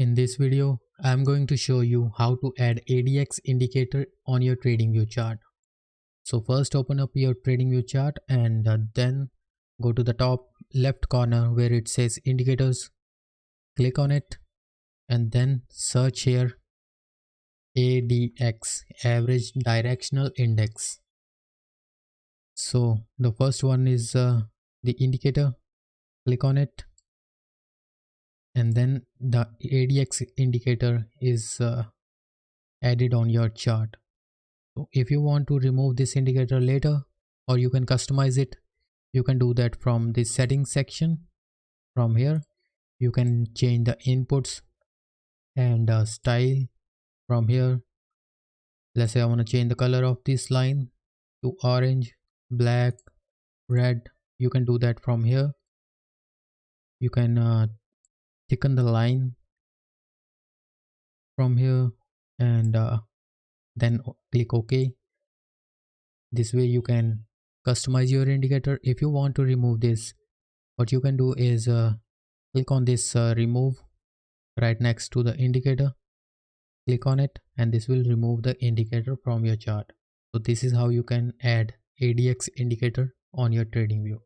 In this video, I am going to show you how to add ADX indicator on your TradingView chart. So first open up your TradingView chart and then go to the top left corner where it says indicators. Click on it and then search here ADX, average directional index. So the first one is the indicator. Click on it and then the ADX indicator is added on your chart. So if you want to remove this indicator later, or you can customize it, you can do that from the settings section. From here you can change the inputs and style. From here, let's say I want to change the color of this line to orange, black, red. You can do that from here. You can thicken the line from here and then click OK. This way you can customize your indicator. If you want to remove this, what you can do is click on this remove right next to the indicator. Click on it and this will remove the indicator from your chart. So this is how you can add ADX indicator on your TradingView.